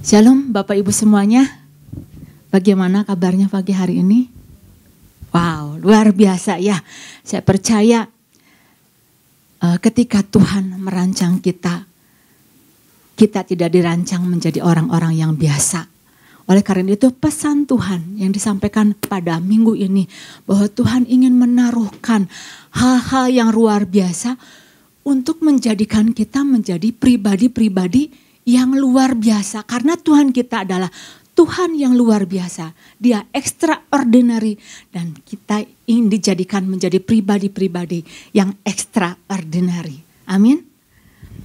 Shalom Bapak Ibu semuanya, bagaimana kabarnya pagi hari ini? Wow, luar biasa ya. Saya percaya ketika Tuhan merancang kita, kita tidak dirancang menjadi orang-orang yang biasa. Oleh karena itu pesan Tuhan yang disampaikan pada minggu ini, bahwa Tuhan ingin menaruhkan hal-hal yang luar biasa untuk menjadikan kita menjadi pribadi-pribadi yang luar biasa. Karena Tuhan kita adalah Tuhan yang luar biasa. Dia extraordinary dan kita ingin dijadikan menjadi pribadi-pribadi yang extraordinary. Amin.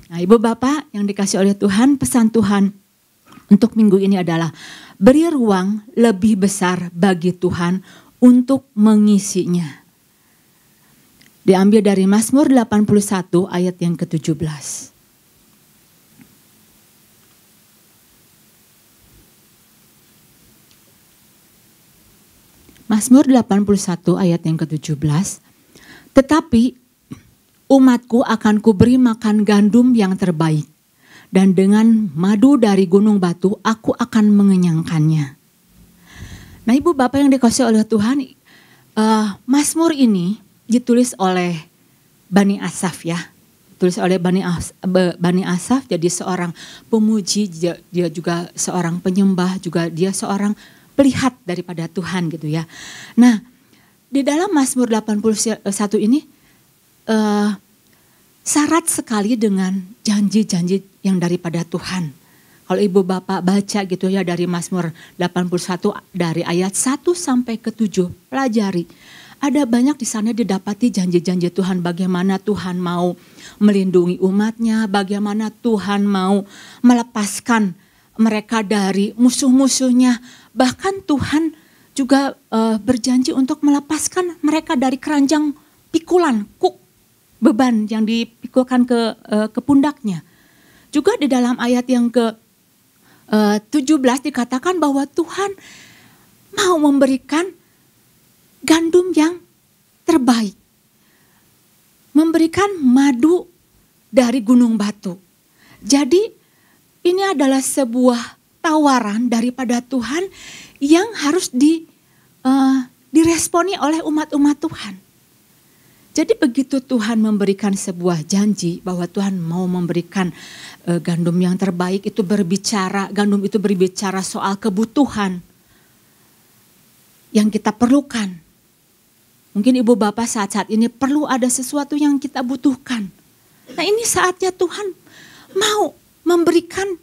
Nah, Ibu Bapak yang dikasih oleh Tuhan, pesan Tuhan untuk minggu ini adalah beri ruang lebih besar bagi Tuhan untuk mengisinya. Diambil dari Mazmur 81 ayat yang ke-17. Mazmur 81 ayat yang ke-17. Tetapi umatku akan kuberi makan gandum yang terbaik, dan dengan madu dari gunung batu aku akan mengenyangkannya. Nah, Ibu Bapak yang dikasihi oleh Tuhan, Mazmur ini ditulis oleh Bani Asaf ya. Tulis oleh Bani Asaf, jadi seorang pemuji, dia juga seorang penyembah, juga dia seorang pelihat daripada Tuhan gitu ya. Nah, di dalam Mazmur 81 ini syarat sekali dengan janji-janji yang daripada Tuhan. Kalau Ibu Bapak baca gitu ya dari Mazmur 81 dari ayat 1 sampai ke 7, pelajari. Ada banyak di sana didapati janji-janji Tuhan, bagaimana Tuhan mau melindungi umatnya, bagaimana Tuhan mau melepaskan mereka dari musuh-musuhnya. Bahkan Tuhan juga berjanji untuk melepaskan mereka dari keranjang pikulan, beban yang dipikulkan ke pundaknya. Juga di dalam ayat yang ke-17 dikatakan bahwa Tuhan mau memberikan gandum yang terbaik. Memberikan madu dari gunung batu. Jadi ini adalah sebuah tawaran daripada Tuhan yang harus diresponi oleh umat-umat Tuhan. Jadi begitu Tuhan memberikan sebuah janji bahwa Tuhan mau memberikan gandum yang terbaik, gandum itu berbicara soal kebutuhan yang kita perlukan. Mungkin Ibu Bapak saat-saat ini perlu ada sesuatu yang kita butuhkan. Nah, ini saatnya Tuhan mau memberikan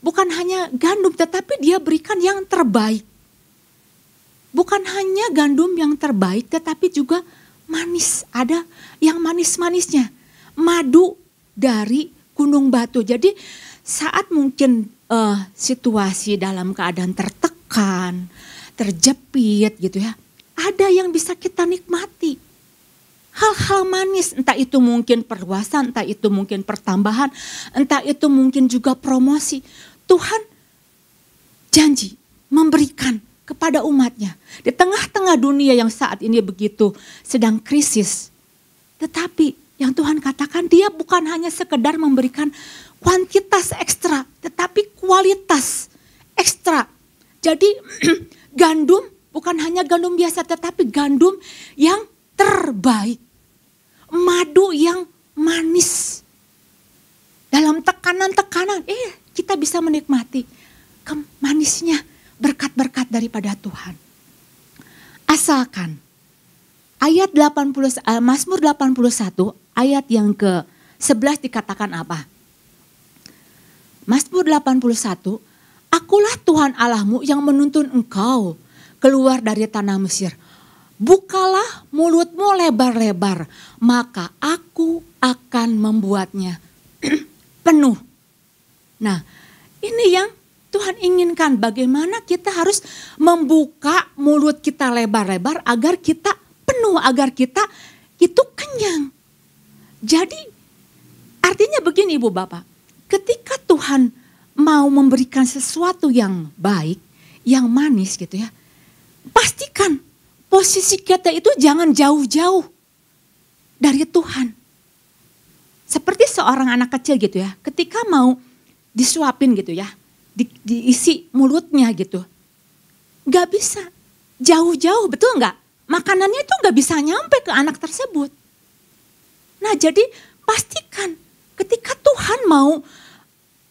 bukan hanya gandum, tetapi dia berikan yang terbaik. Bukan hanya gandum yang terbaik, tetapi juga manis. Ada yang manis-manisnya. Madu dari gunung batu. Jadi saat mungkin situasi dalam keadaan tertekan, terjepit gitu ya. Ada yang bisa kita nikmati. Hal-hal manis, entah itu mungkin perluasan, entah itu mungkin pertambahan, entah itu mungkin juga promosi. Tuhan janji memberikan kepada umatnya. Di tengah-tengah dunia yang saat ini begitu sedang krisis. Tetapi yang Tuhan katakan, dia bukan hanya sekedar memberikan kuantitas ekstra, tetapi kualitas ekstra. Jadi gandum bukan hanya gandum biasa, tetapi gandum yang terbaik. Madu yang manis. Dalam tekanan-tekanan, kita bisa menikmati manisnya berkat-berkat daripada Tuhan. Asalkan ayat Mazmur 81 ayat yang ke-11 dikatakan apa? Mazmur 81, akulah Tuhan Allahmu yang menuntun engkau keluar dari tanah Mesir. Bukalah mulutmu lebar-lebar, maka aku akan membuatnya penuh. Nah, ini yang Tuhan inginkan, bagaimana kita harus membuka mulut kita lebar-lebar agar kita penuh, agar kita itu kenyang. Jadi artinya begini Ibu Bapak, ketika Tuhan mau memberikan sesuatu yang baik, yang manis gitu ya, pastikan posisi kita itu jangan jauh-jauh dari Tuhan. Seperti seorang anak kecil gitu ya, ketika mau disuapin gitu ya, diisi mulutnya gitu. Gak bisa, jauh-jauh, betul nggak? Makanannya itu gak bisa nyampe ke anak tersebut. Nah jadi pastikan ketika Tuhan mau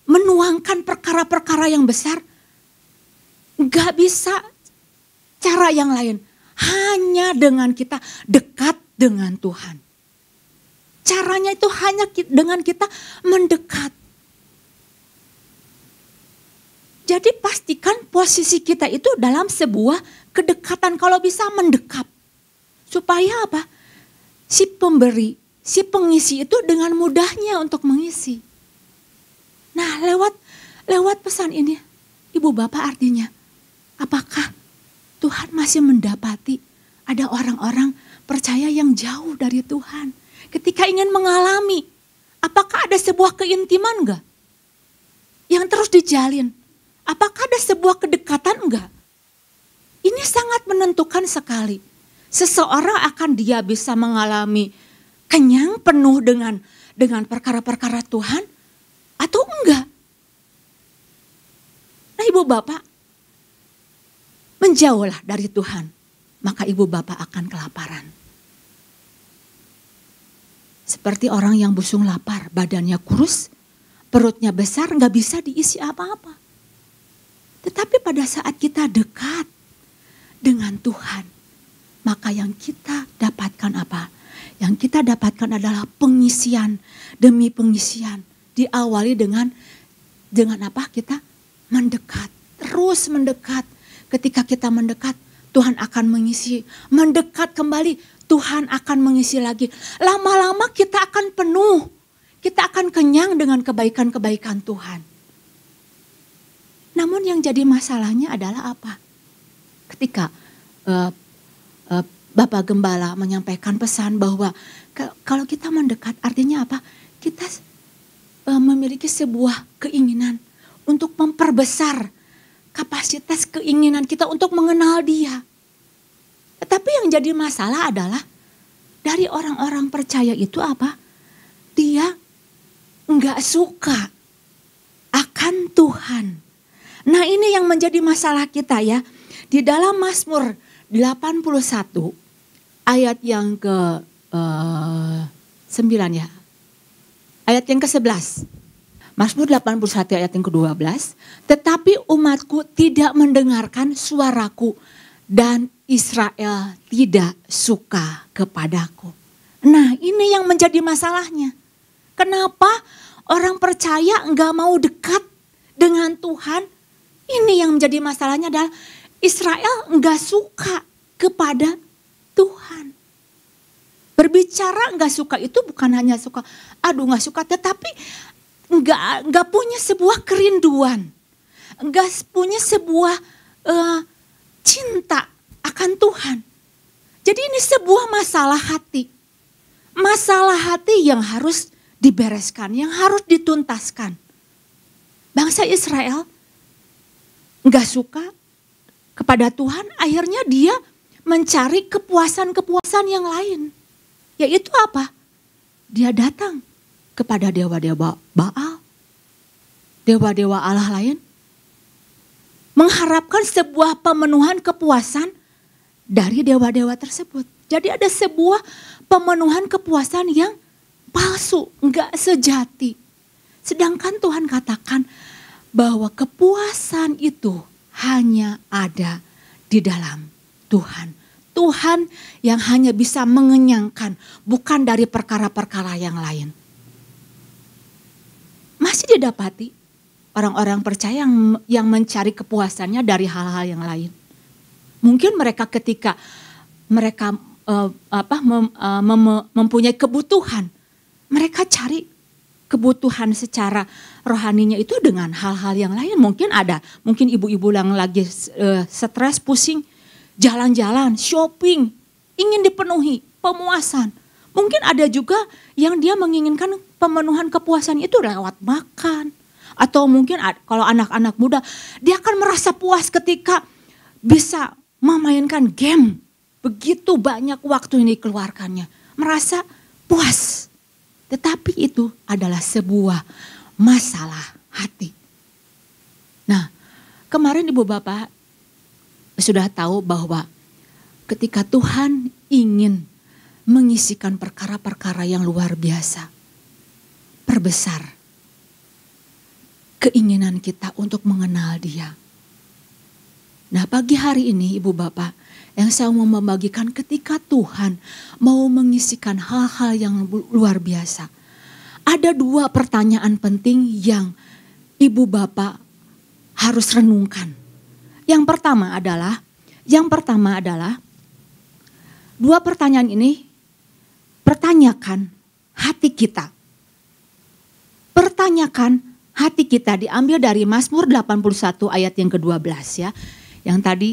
menuangkan perkara-perkara yang besar, gak bisa cara yang lain. Hanya dengan kita dekat dengan Tuhan. Caranya itu hanya dengan kita mendekat. Jadi pastikan posisi kita itu dalam sebuah kedekatan, kalau bisa mendekap. Supaya apa? Si pemberi, si pengisi itu dengan mudahnya untuk mengisi. Nah lewat pesan ini, Ibu Bapak, artinya apakah Tuhan masih mendapati ada orang-orang percaya yang jauh dari Tuhan? Ketika ingin mengalami, apakah ada sebuah keintiman enggak? Yang terus dijalin. Apakah ada sebuah kedekatan enggak? Ini sangat menentukan sekali. Seseorang akan dia bisa mengalami kenyang penuh dengan perkara-perkara Tuhan atau enggak. Nah Ibu Bapak, menjauhlah dari Tuhan, maka Ibu Bapak akan kelaparan. Seperti orang yang busung lapar, badannya kurus, perutnya besar, nggak bisa diisi apa-apa. Tetapi pada saat kita dekat dengan Tuhan, maka yang kita dapatkan apa? Yang kita dapatkan adalah pengisian demi pengisian. Diawali dengan apa? Kita mendekat, terus mendekat. Ketika kita mendekat, Tuhan akan mengisi. Mendekat kembali, Tuhan akan mengisi lagi. Lama-lama kita akan penuh. Kita akan kenyang dengan kebaikan-kebaikan Tuhan. Namun yang jadi masalahnya adalah apa? Ketika Bapak Gembala menyampaikan pesan bahwa kalau kita mendekat artinya apa? Kita memiliki sebuah keinginan untuk memperbesar kapasitas keinginan kita untuk mengenal Dia. Tetapi yang jadi masalah adalah dari orang-orang percaya itu apa? Dia enggak suka akan Tuhan. Nah ini yang menjadi masalah kita ya. Di dalam Mazmur 81 ayat yang ke 9 ya. Ayat yang ke-11. Mazmur 81 ayat yang ke-12. Tetapi umatku tidak mendengarkan suaraku dan Israel tidak suka kepadaku. Nah ini yang menjadi masalahnya. Kenapa orang percaya enggak mau dekat dengan Tuhan? Ini yang menjadi masalahnya adalah Israel enggak suka kepada Tuhan. Berbicara enggak suka itu bukan hanya suka, enggak suka, tetapi enggak punya sebuah kerinduan. Enggak punya sebuah cinta akan Tuhan. Jadi ini sebuah masalah hati. Masalah hati yang harus dibereskan, yang harus dituntaskan. Bangsa Israel enggak suka kepada Tuhan, akhirnya dia mencari kepuasan-kepuasan yang lain. Yaitu apa? Dia datang kepada dewa-dewa Baal, dewa-dewa Allah lain, mengharapkan sebuah pemenuhan kepuasan dari dewa-dewa tersebut. Jadi ada sebuah pemenuhan kepuasan yang palsu, enggak sejati. Sedangkan Tuhan katakan bahwa kepuasan itu hanya ada di dalam Tuhan. Tuhan yang hanya bisa mengenyangkan, bukan dari perkara-perkara yang lain. Masih didapati orang-orang percaya yang mencari kepuasannya dari hal-hal yang lain. Mungkin mereka ketika mereka mempunyai kebutuhan, mereka cari kebutuhan secara rohaninya itu dengan hal-hal yang lain. Mungkin ibu-ibu yang lagi stres, pusing, jalan-jalan, shopping, ingin dipenuhi pemuasan. Mungkin ada juga yang dia menginginkan pemenuhan kepuasan itu lewat makan. Atau mungkin kalau anak-anak muda, dia akan merasa puas ketika bisa memainkan game. Begitu banyak waktu yang dikeluarkannya. Merasa puas. Tetapi itu adalah sebuah masalah hati. Nah, Kemarin Ibu Bapak sudah tahu bahwa ketika Tuhan ingin mengisikan perkara-perkara yang luar biasa, perbesar keinginan kita untuk mengenal Dia. Nah, pagi hari ini Ibu Bapak, yang saya mau membagikan ketika Tuhan mau mengisikan hal-hal yang luar biasa. Ada 2 pertanyaan penting yang Ibu Bapak harus renungkan. Yang pertama adalah 2 pertanyaan ini, pertanyakan hati kita. Pertanyakan hati kita, diambil dari Mazmur 81 ayat yang ke-12 ya. Yang tadi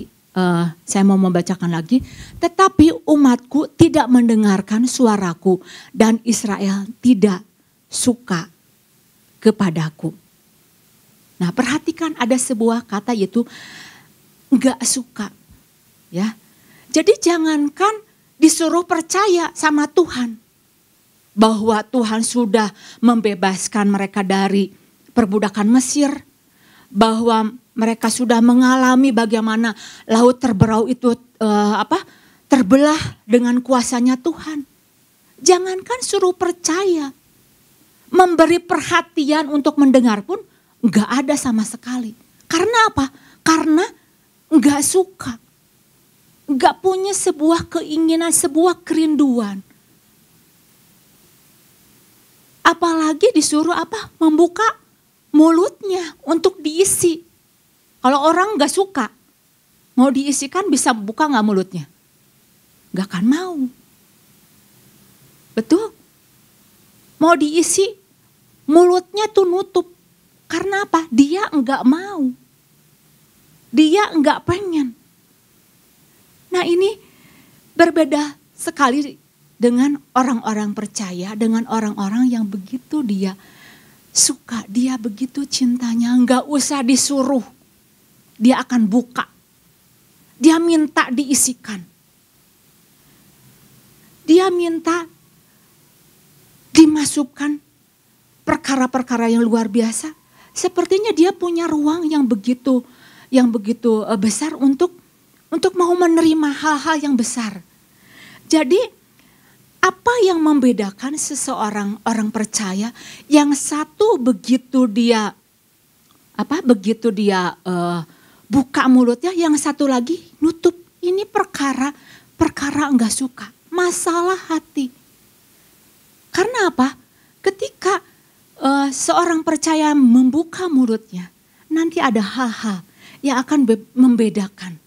saya mau membacakan lagi. Tetapi umatku tidak mendengarkan suaraku dan Israel tidak suka kepadaku. Nah, perhatikan ada sebuah kata yaitu enggak suka. Ya. Jadi jangankan disuruh percaya sama Tuhan bahwa Tuhan sudah membebaskan mereka dari perbudakan Mesir, bahwa mereka sudah mengalami bagaimana laut terberau itu terbelah dengan kuasanya Tuhan. Jangankan suruh percaya, memberi perhatian untuk mendengar pun enggak ada sama sekali. Karena apa? Karena enggak suka. Enggak punya sebuah keinginan, sebuah kerinduan. Apalagi disuruh membuka mulutnya untuk diisi. Kalau orang enggak suka, mau diisikan bisa buka enggak mulutnya? Enggak akan mau. Betul? Mau diisi, mulutnya tuh nutup. Karena apa? Dia enggak mau. Dia enggak pengen. Nah, ini berbeda sekali dengan orang-orang percaya, dengan orang-orang yang begitu dia suka, dia begitu cintanya, enggak usah disuruh. Dia akan buka. Dia minta diisikan. Dia minta dimasukkan perkara-perkara yang luar biasa. Sepertinya dia punya ruang yang begitu besar untuk mau menerima hal-hal yang besar. Jadi apa yang membedakan seseorang orang percaya, yang satu begitu dia buka mulutnya, yang satu lagi nutup. Ini perkara enggak suka, masalah hati. Karena apa? Ketika seorang percaya membuka mulutnya, nanti ada hal-hal yang akan membedakan.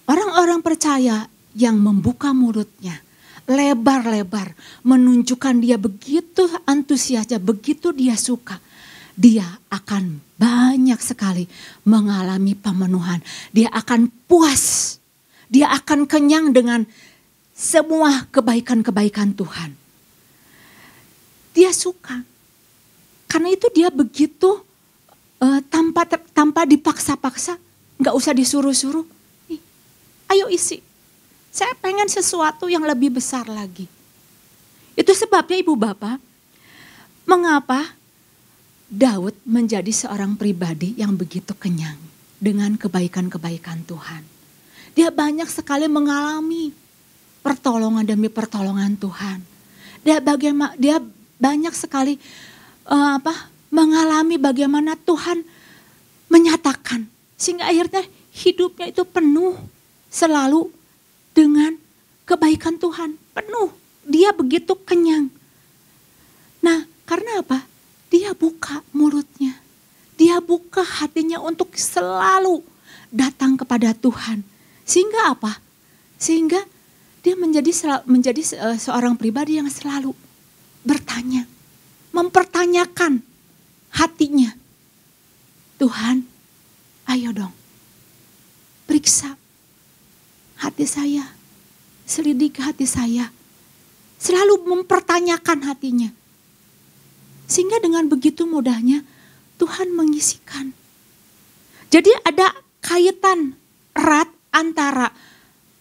Orang-orang percaya yang membuka mulutnya lebar-lebar, menunjukkan dia begitu antusiasnya, begitu dia suka, dia akan banyak sekali mengalami pemenuhan. Dia akan puas, dia akan kenyang dengan semua kebaikan-kebaikan Tuhan. Dia suka, karena itu dia begitu tanpa dipaksa-paksa, nggak usah disuruh-suruh. Ayo isi. Saya pengen sesuatu yang lebih besar lagi. Itu sebabnya Ibu Bapak, mengapa Daud menjadi seorang pribadi yang begitu kenyang dengan kebaikan-kebaikan Tuhan. Dia banyak sekali mengalami pertolongan demi pertolongan Tuhan. Dia banyak sekali mengalami bagaimana Tuhan menyatakan. Sehingga akhirnya hidupnya itu penuh selalu dengan kebaikan Tuhan, penuh. Dia begitu kenyang. Nah, karena apa? Dia buka mulutnya. Dia buka hatinya untuk selalu datang kepada Tuhan. Sehingga apa? Sehingga dia menjadi seorang pribadi yang selalu bertanya, mempertanyakan hatinya. Tuhan, ayo dong, periksa hati saya, selidiki hati saya. Selalu mempertanyakan hatinya. Sehingga dengan begitu mudahnya Tuhan mengisikan. Jadi ada kaitan erat antara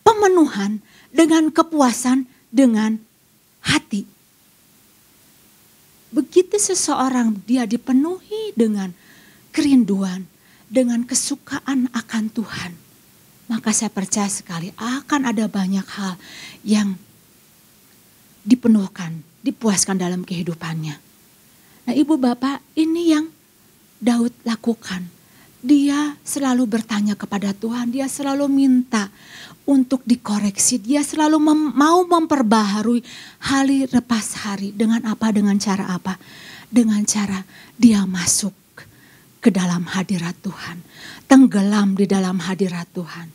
pemenuhan dengan kepuasan dengan hati. Begitu seseorang dia dipenuhi dengan kerinduan, dengan kesukaan akan Tuhan, maka saya percaya sekali akan ada banyak hal yang dipenuhkan, dipuaskan dalam kehidupannya. Nah, Ibu Bapak, ini yang Daud lakukan. Dia selalu bertanya kepada Tuhan, dia selalu minta untuk dikoreksi, dia selalu mau memperbaharui hari lepas hari. Dengan apa? Dengan cara apa? Dengan cara dia masuk ke dalam hadirat Tuhan, tenggelam di dalam hadirat Tuhan.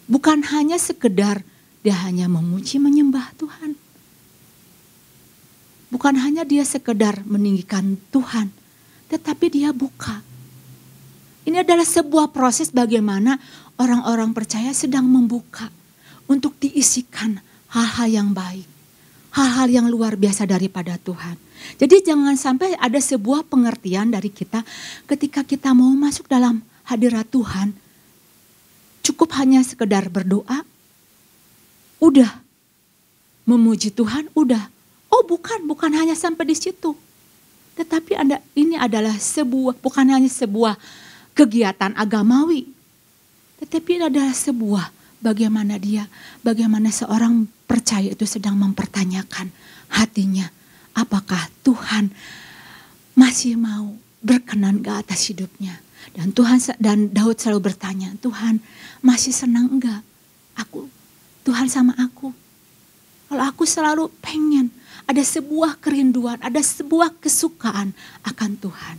Bukan hanya sekedar dia hanya memuji menyembah Tuhan. Bukan hanya dia sekedar meninggikan Tuhan, tetapi dia buka. Ini adalah sebuah proses bagaimana orang-orang percaya sedang membuka untuk diisikan hal-hal yang baik. Hal-hal yang luar biasa daripada Tuhan. Jadi jangan sampai ada sebuah pengertian dari kita ketika kita mau masuk dalam hadirat Tuhan. Cukup hanya sekedar berdoa, udah. Memuji Tuhan, udah. Oh bukan hanya sampai di situ. Tetapi ini adalah bukan hanya sebuah kegiatan agamawi. Tetapi ini adalah sebuah bagaimana seorang percaya itu sedang mempertanyakan hatinya. Apakah Tuhan masih mau berkenan ke atas hidupnya? Dan Daud selalu bertanya, Tuhan masih senang enggak Tuhan sama aku? Kalau aku selalu pengen, ada sebuah kerinduan, ada sebuah kesukaan akan Tuhan.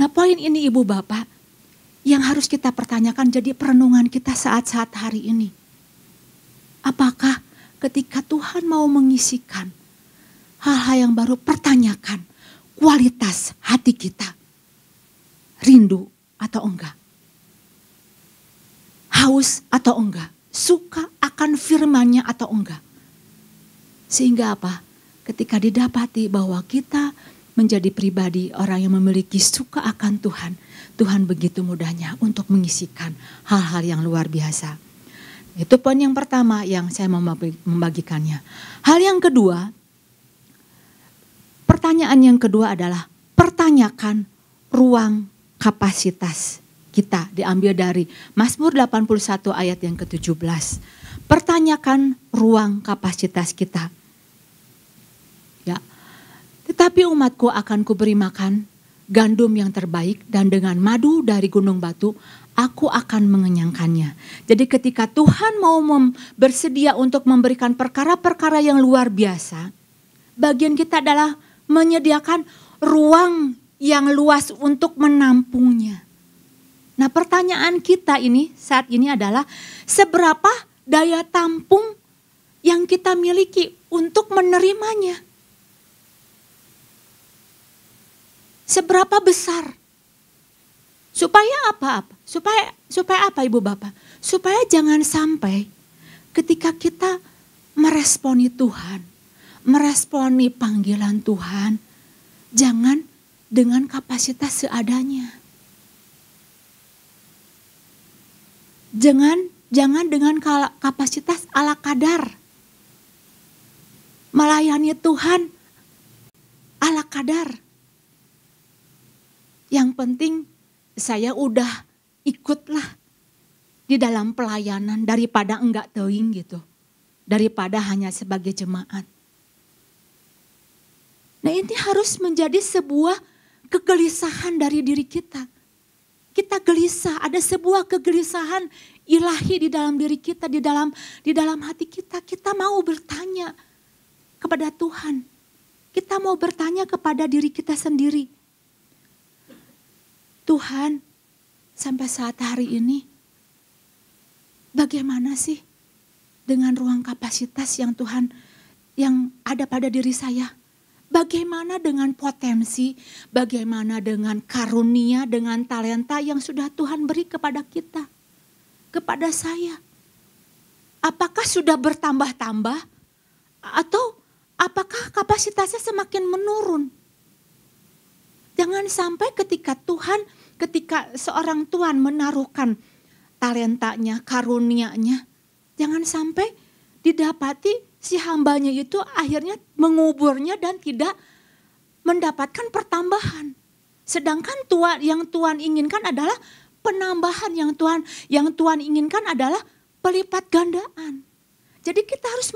Nah, poin ini Ibu Bapak yang harus kita pertanyakan jadi perenungan kita saat-saat hari ini. Apakah ketika Tuhan mau mengisikan hal-hal yang baru, pertanyakan kualitas hati kita. Rindu atau enggak? Haus atau enggak? Suka akan firman-Nya atau enggak? Sehingga apa? Ketika didapati bahwa kita menjadi pribadi orang yang memiliki suka akan Tuhan, Tuhan begitu mudahnya untuk mengisikan hal-hal yang luar biasa. Itu poin yang pertama yang saya mau membagikannya. Hal yang kedua, pertanyaan yang kedua adalah pertanyakan ruang kapasitas kita. Diambil dari Mazmur 81 ayat yang ke-17. Pertanyakan ruang kapasitas kita. Ya. Tetapi umatku akan kuberi makan gandum yang terbaik dan dengan madu dari gunung batu aku akan mengenyangkannya. Jadi ketika Tuhan mau bersedia untuk memberikan perkara-perkara yang luar biasa, bagian kita adalah menyediakan ruang yang luas untuk menampungnya. Nah, pertanyaan kita ini saat ini adalah seberapa daya tampung yang kita miliki untuk menerimanya? Seberapa besar? Supaya apa? Supaya apa Ibu Bapak? Supaya jangan sampai ketika kita meresponi Tuhan, meresponi panggilan Tuhan, jangan dengan kapasitas seadanya. Jangan dengan kapasitas ala kadar. Melayani Tuhan ala kadar. Yang penting saya udah ikutlah di dalam pelayanan daripada enggak teuing gitu. Daripada hanya sebagai jemaat. Nah, ini harus menjadi sebuah kegelisahan dari diri kita. Kita gelisah, ada sebuah kegelisahan ilahi di dalam diri kita, di dalam hati kita. Kita mau bertanya kepada Tuhan. Kita mau bertanya kepada diri kita sendiri. Tuhan, sampai saat hari ini bagaimana sih dengan ruang kapasitas yang Tuhan yang ada pada diri saya? Bagaimana dengan potensi, bagaimana dengan karunia, dengan talenta yang sudah Tuhan beri kepada kita, kepada saya? Apakah sudah bertambah-tambah atau apakah kapasitasnya semakin menurun? Jangan sampai ketika seorang Tuhan menaruhkan talentanya, karunianya, jangan sampai didapati si hambanya itu akhirnya menguburnya dan tidak mendapatkan pertambahan. Sedangkan yang Tuhan inginkan adalah penambahan, yang Tuhan inginkan adalah pelipat gandaan. Jadi kita harus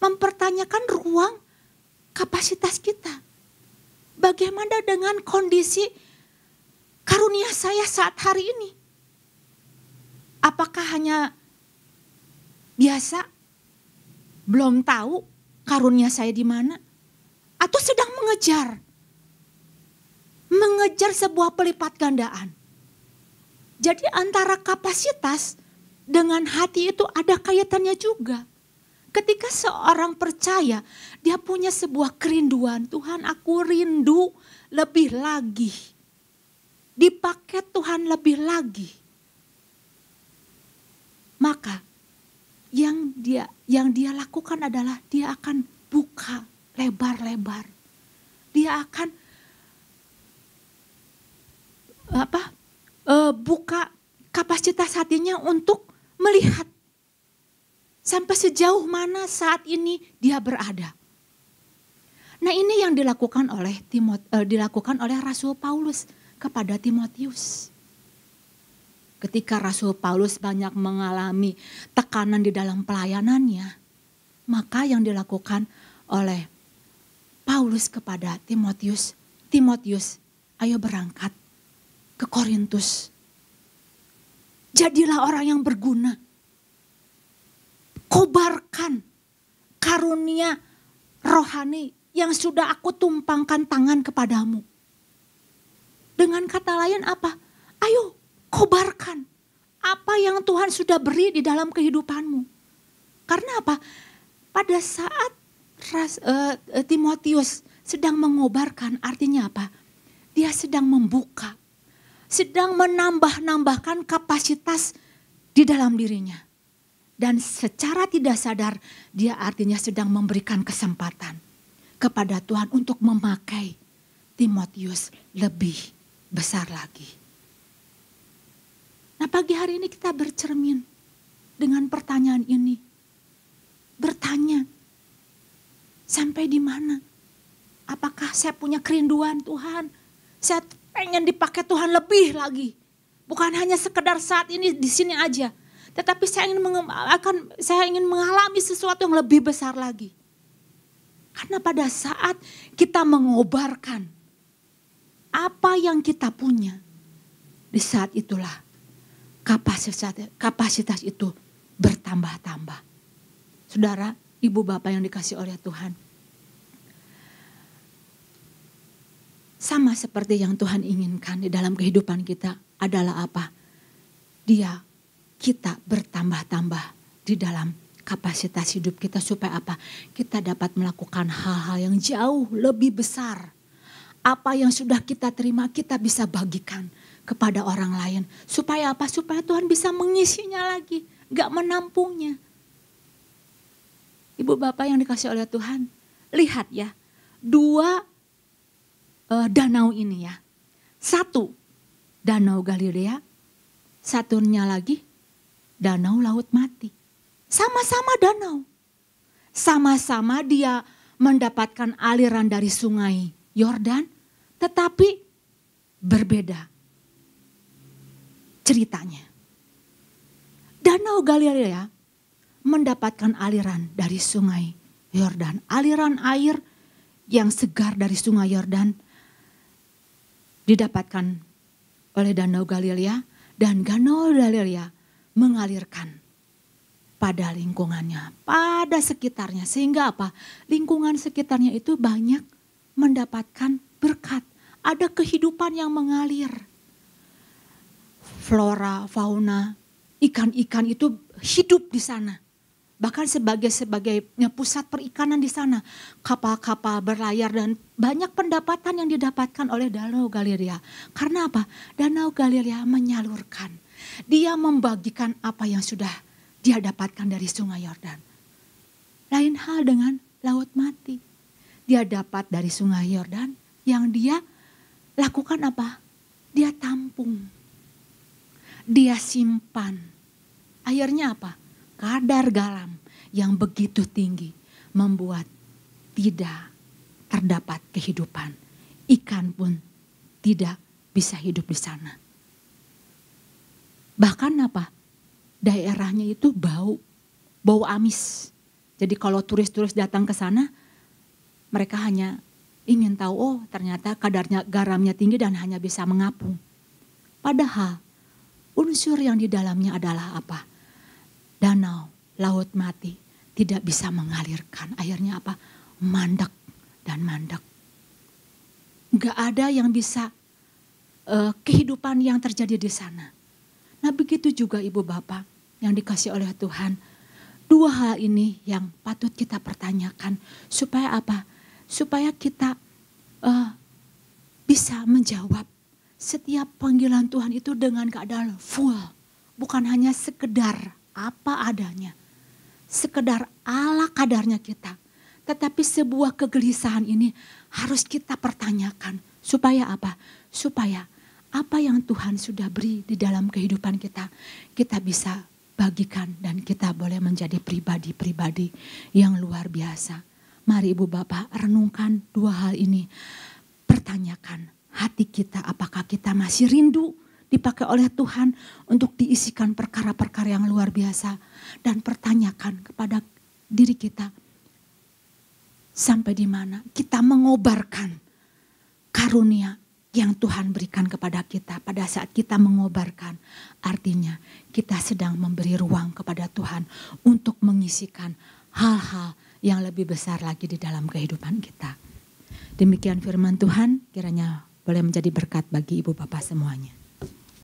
mempertanyakan ruang kapasitas kita. Bagaimana dengan kondisi karunia saya saat hari ini? Apakah hanya biasa, belum tahu karunia saya di mana? Atau sedang mengejar sebuah pelipat gandaan. Jadi antara kapasitas dengan hati itu ada kaitannya juga. Ketika seorang percaya, dia punya sebuah kerinduan. Tuhan, aku rindu lebih lagi. Dipakai Tuhan lebih lagi. Maka yang dia lakukan adalah dia akan buka lebar-lebar. Dia akan buka kapasitas hatinya untuk melihat sampai sejauh mana saat ini dia berada. Nah, ini yang dilakukan oleh Rasul Paulus kepada Timotius. Ketika Rasul Paulus banyak mengalami tekanan di dalam pelayanannya, maka yang dilakukan oleh Paulus kepada Timotius, ayo berangkat ke Korintus. Jadilah orang yang berguna. Kobarkan karunia rohani yang sudah aku tumpangkan tangan kepadamu. Dengan kata lain apa? Ayo kobarkan apa yang Tuhan sudah beri di dalam kehidupanmu. Karena apa? Pada saat Timotius sedang mengobarkan, artinya apa? Dia sedang membuka, sedang menambahkan kapasitas di dalam dirinya. Dan secara tidak sadar dia artinya sedang memberikan kesempatan kepada Tuhan untuk memakai Timotius lebih besar lagi. Nah, pagi hari ini kita bercermin dengan pertanyaan ini. Bertanya, sampai di mana? Apakah saya punya kerinduan Tuhan? Saya pengen dipakai Tuhan lebih lagi. Bukan hanya sekedar saat ini di sini aja. Tetapi saya ingin mengalami sesuatu yang lebih besar lagi. Karena pada saat kita mengobarkan apa yang kita punya, di saat itulah kapasitas itu bertambah-tambah. Saudara, ibu bapak yang dikasih oleh Tuhan. Sama seperti yang Tuhan inginkan di dalam kehidupan kita adalah apa? Kita bertambah-tambah di dalam kapasitas hidup kita supaya apa? Kita dapat melakukan hal-hal yang jauh lebih besar. Apa yang sudah kita terima kita bisa bagikan kepada orang lain. Supaya apa? Supaya Tuhan bisa mengisinya lagi. Gak menampungnya. Ibu bapak yang dikasih oleh Tuhan. Lihat ya. 2 danau ini ya. 1 Danau Galilea. Satunya lagi Danau Laut Mati. Sama-sama danau. Sama-sama dia mendapatkan aliran dari sungai Yordan. Tetapi berbeda ceritanya. Danau Galilea mendapatkan aliran dari sungai Yordan. Aliran air yang segar dari sungai Yordan didapatkan oleh Danau Galilea. Dan Danau Galilea mengalirkan pada lingkungannya, pada sekitarnya. Sehingga apa? Lingkungan sekitarnya itu banyak mendapatkan berkat. Ada kehidupan yang mengalir. Flora, fauna, ikan-ikan itu hidup di sana. Bahkan sebagai pusat perikanan di sana. Kapal-kapal berlayar dan banyak pendapatan yang didapatkan oleh Danau Galilea. Karena apa? Danau Galilea menyalurkan. Dia membagikan apa yang sudah dia dapatkan dari sungai Yordan. Lain hal dengan Laut Mati. Dia dapat dari sungai Yordan yang dia lakukan apa? Dia tampung. Dia simpan. Akhirnya apa? Kadar garam yang begitu tinggi membuat tidak terdapat kehidupan ikan pun tidak bisa hidup di sana. Bahkan apa? Daerahnya itu bau amis. Jadi kalau turis-turis datang ke sana, mereka hanya ingin tahu, oh ternyata kadarnya garamnya tinggi dan hanya bisa mengapung. Padahal unsur yang di dalamnya adalah apa? Danau, laut mati, tidak bisa mengalirkan. Airnya apa? Mandek dan mandek. Gak ada yang bisa kehidupan yang terjadi di sana. Nah begitu juga ibu bapak yang dikasih oleh Tuhan. Dua hal ini yang patut kita pertanyakan. Supaya apa? Supaya kita bisa menjawab setiap panggilan Tuhan itu dengan keadaan full. Bukan hanya sekedar apa adanya. Sekedar ala kadarnya kita. Tetapi sebuah kegelisahan ini harus kita pertanyakan. Supaya apa? Supaya apa yang Tuhan sudah beri di dalam kehidupan kita, kita bisa bagikan dan kita boleh menjadi pribadi-pribadi yang luar biasa. Mari ibu bapak renungkan dua hal ini. Pertanyakan hati kita, apakah kita masih rindu dipakai oleh Tuhan untuk diisikan perkara-perkara yang luar biasa. Dan pertanyakan kepada diri kita, sampai di mana kita mengobarkan karunia yang Tuhan berikan kepada kita. Pada saat kita mengobarkan, artinya kita sedang memberi ruang kepada Tuhan untuk mengisikan hal-hal yang lebih besar lagi di dalam kehidupan kita. Demikian firman Tuhan, kiranya boleh menjadi berkat bagi ibu bapak semuanya.